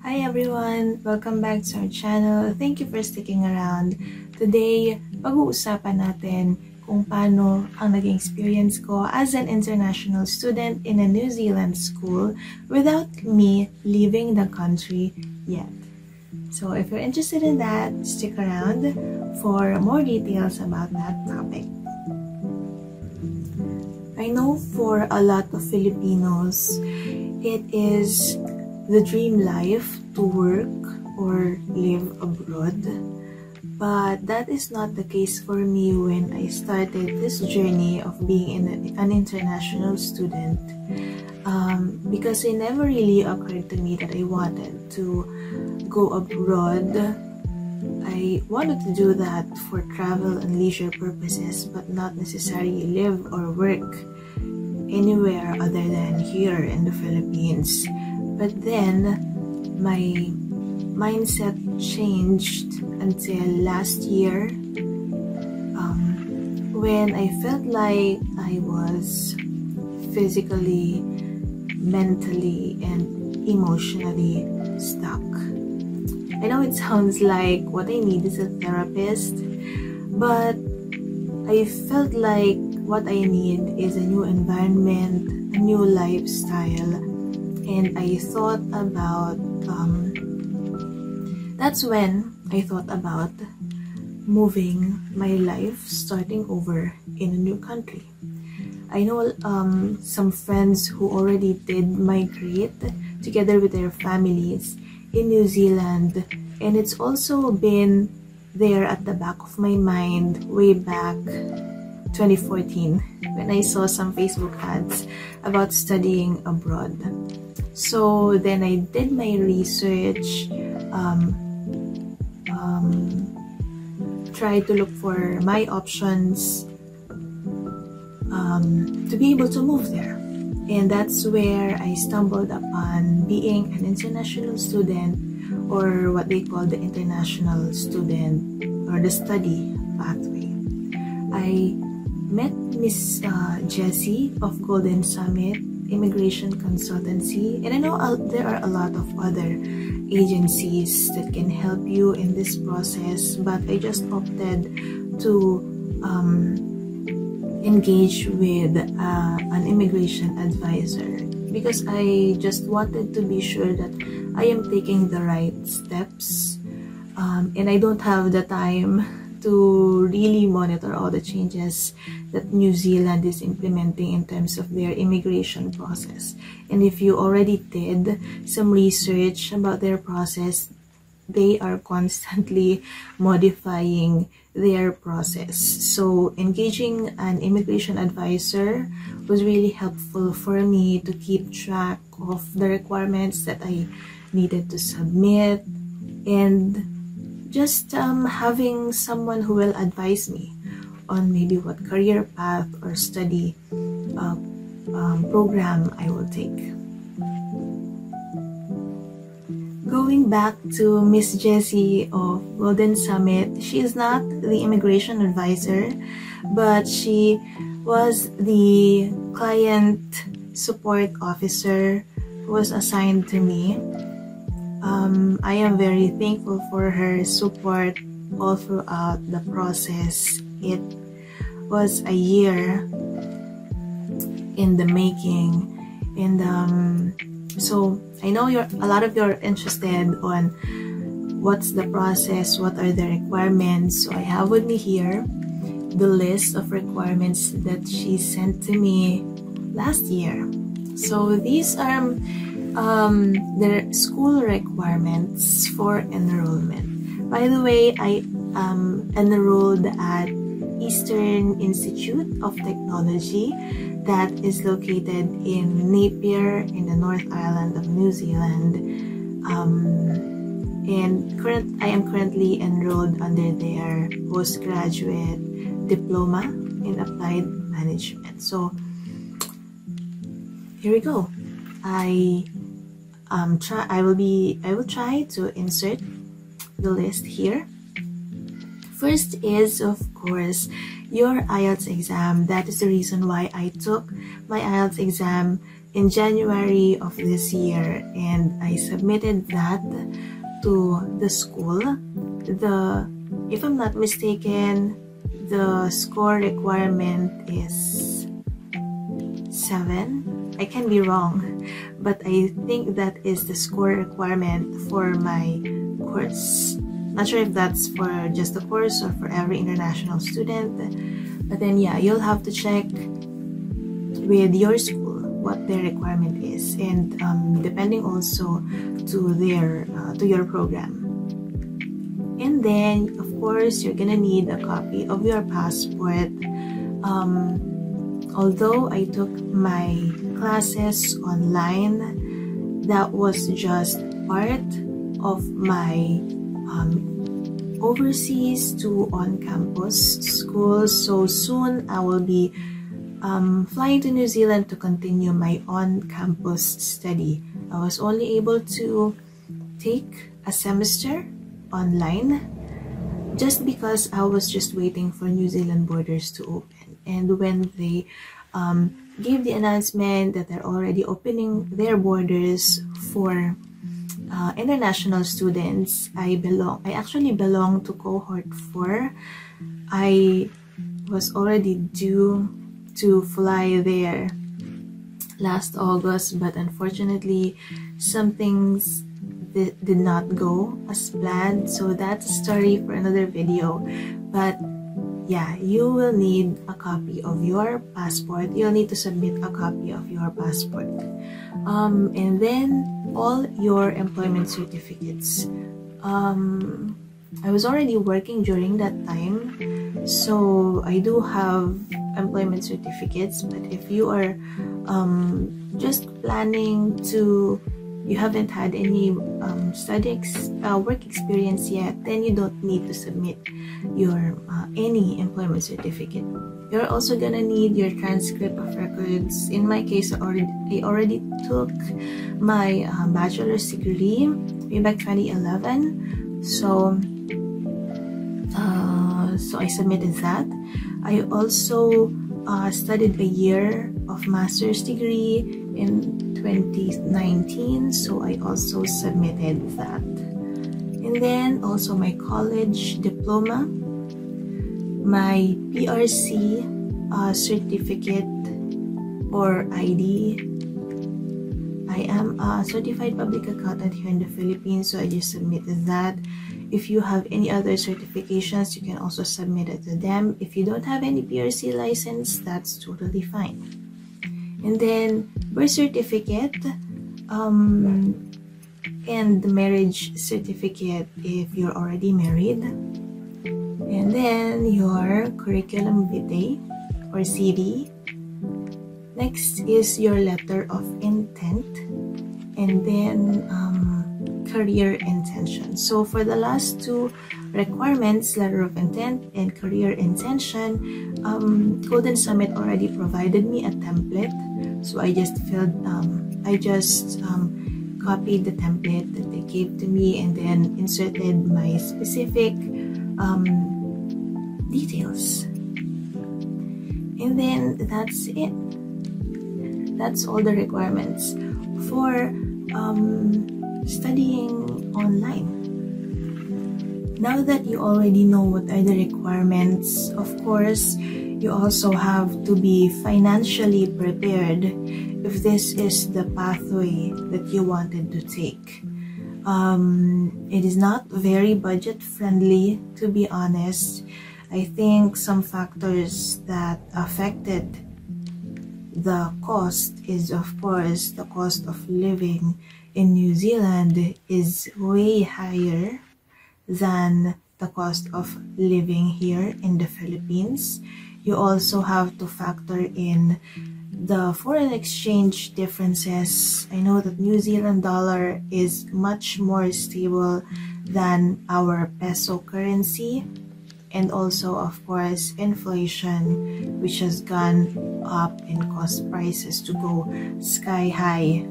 Hi everyone! Welcome back to our channel. Thank you for sticking around. Today, pag-uusapan natin kung paano ang naging experience ko as an international student in a New Zealand school without me leaving the country yet. So if you're interested in that, stick around for more details about that topic. I know for a lot of Filipinos, it is the dream life to work or live abroad, but that is not the case for me when I started this journey of being an international student, because it never really occurred to me that I wanted to go abroad. I wanted to do that for travel and leisure purposes, but not necessarily live or work anywhere other than here in the Philippines. But then, my mindset changed until last year, when I felt like I was physically, mentally, and emotionally stuck. I know it sounds like what I need is a therapist, but I felt like what I need is a new environment, a new lifestyle. And I thought about, that's when I thought about moving my life, starting over in a new country. I know some friends who already did migrate together with their families in New Zealand, and it's also been there at the back of my mind way back 2014 when I saw some Facebook ads about studying abroad. So then I did my research, tried to look for my options to be able to move there. And that's where I stumbled upon being an international student, or what they call the international student or the study pathway. I met Miss Jessie of Golden Summit Immigration Consultancy, and I know there are a lot of other agencies that can help you in this process, but I just opted to engage with an immigration advisor because I just wanted to be sure that I am taking the right steps, and I don't have the time to really monitor all the changes that New Zealand is implementing in terms of their immigration process. And if you already did some research about their process, they are constantly modifying their process. So engaging an immigration advisor was really helpful for me to keep track of the requirements that I needed to submit, and just having someone who will advise me on maybe what career path or study program I will take. Going back to Miss Jessie of Golden Summit, she is not the immigration advisor, but she was the client support officer who was assigned to me. I am very thankful for her support all throughout the process. It was a year in the making, and so I know a lot of you are interested on what's the process, what are the requirements. So I have with me here the list of requirements that she sent to me last year. So these are the school requirements for enrollment. By the way, I am enrolled at Eastern Institute of Technology that is located in Napier in the North Island of New Zealand, and I am currently enrolled under their postgraduate diploma in applied management. So here we go. I will try to insert the list here. First is, of course, your IELTS exam. That is the reason why I took my IELTS exam in January of this year, and I submitted that to the school. If I'm not mistaken, the score requirement is 7. I can be wrong, but I think that is the score requirement for my course. Not sure if that's for just the course or for every international student, but then yeah, you'll have to check with your school what their requirement is, and depending also to your program. And then of course you're gonna need a copy of your passport. Although I took my classes online, that was just part of my overseas to on-campus school. So soon I will be flying to New Zealand to continue my on-campus study. I was only able to take a semester online just because I was just waiting for New Zealand borders to open. And when they gave the announcement that they're already opening their borders for international students, I actually belong to cohort 4. I was already due to fly there last August, but unfortunately some things did not go as planned, so that's a story for another video. But yeah, you will need a copy of your passport. You'll need to submit a copy of your passport, and then all your employment certificates. I was already working during that time, so I do have employment certificates. But if you are just planning to, you haven't had any work experience yet, then you don't need to submit your any employment certificate. You're also gonna need your transcript of records. In my case, I already took my bachelor's degree way back 2011, so I submitted that. I also studied a year of master's degree in 2019, so I also submitted that. And then also my college diploma, my PRC certificate or ID. I am a certified public accountant here in the Philippines, so I just submitted that. If you have any other certifications, you can also submit it to them. If you don't have any PRC license, that's totally fine. And then birth certificate, and the marriage certificate if you're already married. And then your curriculum vitae or CV. Next is your letter of intent, and then career intention. So for the last two requirements, letter of intent and career intention, Golden Summit already provided me a template, so I just copied the template that they gave to me and then inserted my specific details, and then that's it. That's all the requirements for studying online. Now that you already know what are the requirements, of course, you also have to be financially prepared if this is the pathway that you wanted to take. It is not very budget friendly, to be honest. I think some factors that affected the cost is, of course, the cost of living in New Zealand is way higher than the cost of living here in the Philippines. You also have to factor in the foreign exchange differences. I know that New Zealand dollar is much more stable than our peso currency, and also, of course, inflation, which has gone up and caused prices to go sky high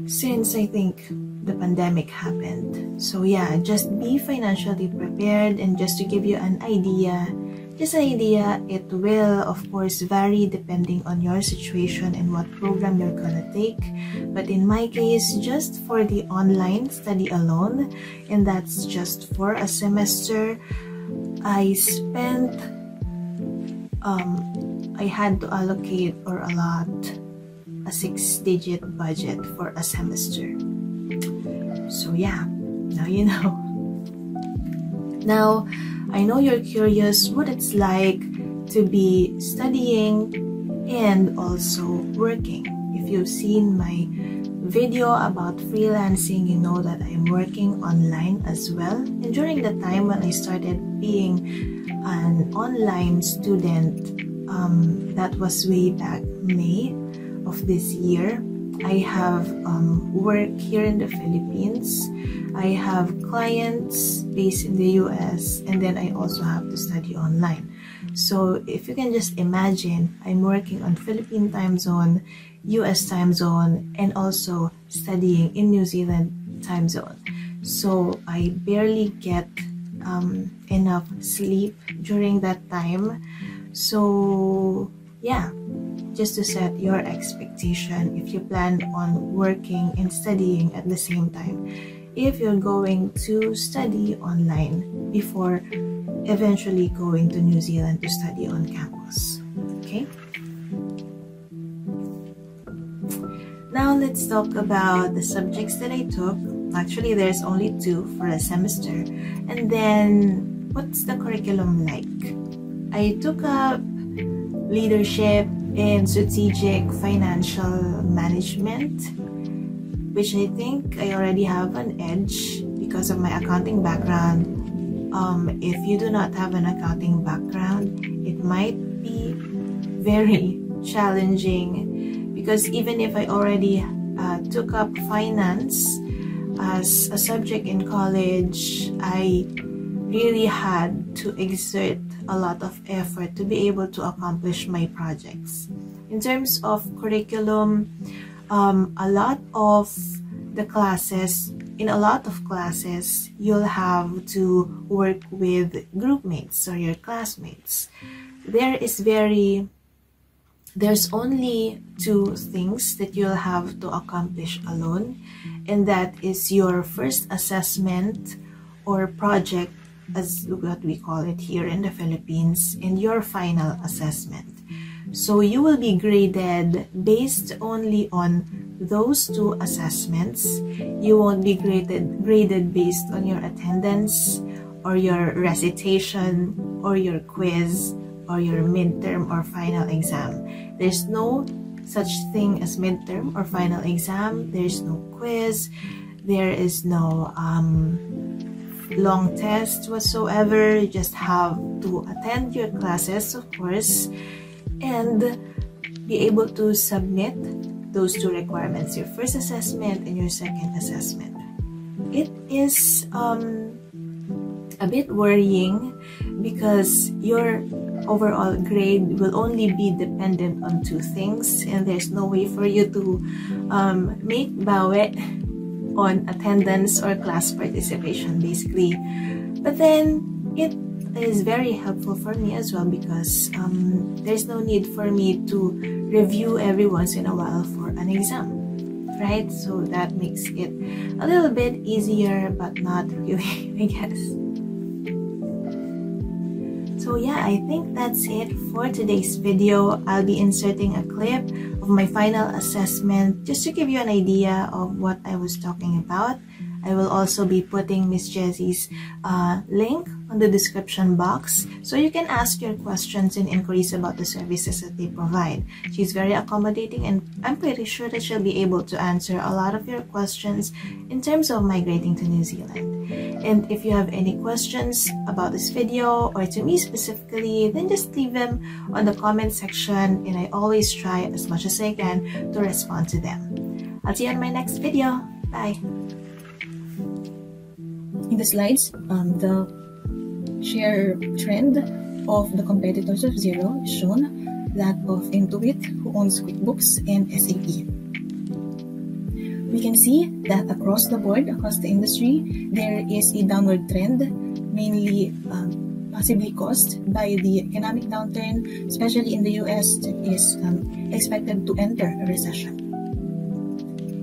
since I think the pandemic happened. So yeah, just be financially prepared. And just to give you an idea, Just an idea, it will of course vary depending on your situation and what program you're gonna take. But in my case, just for the online study alone, and that's just for a semester, I spent, I had to allocate or allot a 6-digit budget for a semester. So yeah, now you know. Now, I know you're curious what it's like to be studying and also working. If you've seen my video about freelancing, you know that I'm working online as well. And during the time when I started being an online student, that was way back May of this year. I have work here in the Philippines. I have clients based in the US, and then I also have to study online. So if you can just imagine, I'm working on Philippine time zone, US time zone, and also studying in New Zealand time zone. So I barely get enough sleep during that time. So yeah, just to set your expectation if you plan on working and studying at the same time, if you're going to study online before eventually going to New Zealand to study on campus. Okay? Now let's talk about the subjects that I took. Actually, there's only 2 for a semester. And then, what's the curriculum like? I took up leadership and strategic financial management, which I think I already have an edge because of my accounting background. If you do not have an accounting background, it might be very challenging, because even if I already took up finance as a subject in college, I really had to exert a lot of effort to be able to accomplish my projects. In terms of curriculum, a lot of classes, you'll have to work with group mates or your classmates. There's only 2 things that you'll have to accomplish alone, and that is your first assessment or project, as what we call it here in the Philippines, and your final assessment. So you will be graded based only on those 2 assessments. You won't be graded based on your attendance or your recitation or your quiz or your midterm or final exam. There's no such thing as midterm or final exam. There's no quiz. There is no long test whatsoever. You just have to attend your classes, of course, and be able to submit those 2 requirements, your first assessment and your second assessment. It is a bit worrying because your overall grade will only be dependent on 2 things, and there's no way for you to make bawi on attendance or class participation, basically. But then it is very helpful for me as well, because there's no need for me to review every once in a while for an exam, right? So that makes it a little bit easier, but not really, I guess. So yeah, I think that's it for today's video. I'll be inserting a clip of my final assessment just to give you an idea of what I was talking about. I will also be putting Miss Jessie's link on the description box, so you can ask your questions and inquiries about the services that they provide. She's very accommodating, and I'm pretty sure that she'll be able to answer a lot of your questions in terms of migrating to New Zealand. And if you have any questions about this video or to me specifically, then just leave them on the comment section, and I always try as much as I can to respond to them. I'll see you on my next video. Bye! In the slides, the share trend of the competitors of Xero is shown, that of Intuit, who owns QuickBooks, and SAP. We can see that across the board, across the industry, there is a downward trend, mainly possibly caused by the economic downturn, especially in the US, that is expected to enter a recession.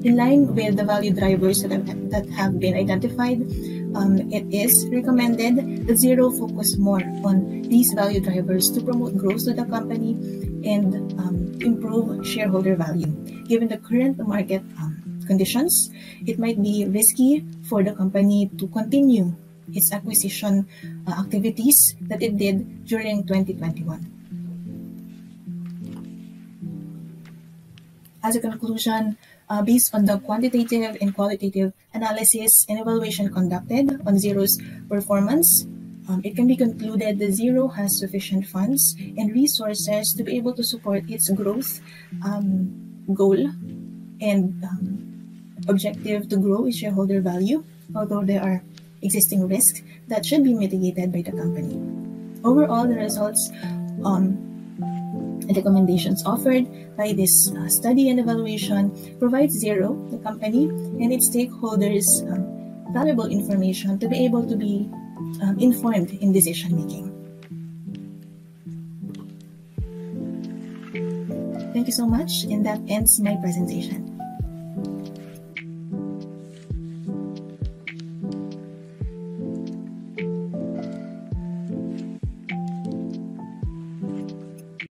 In line with the value drivers that have been identified, it is recommended that Xero focus more on these value drivers to promote growth to the company and improve shareholder value. Given the current market conditions, it might be risky for the company to continue its acquisition activities that it did during 2021. As a conclusion, based on the quantitative and qualitative analysis and evaluation conducted on Xero's performance, it can be concluded that Xero has sufficient funds and resources to be able to support its growth goal and objective to grow its shareholder value, although there are existing risks that should be mitigated by the company. Overall, the results and recommendations offered by this study and evaluation provides Xero, the company, and its stakeholders valuable information to be able to be informed in decision making. Thank you so much, and that ends my presentation.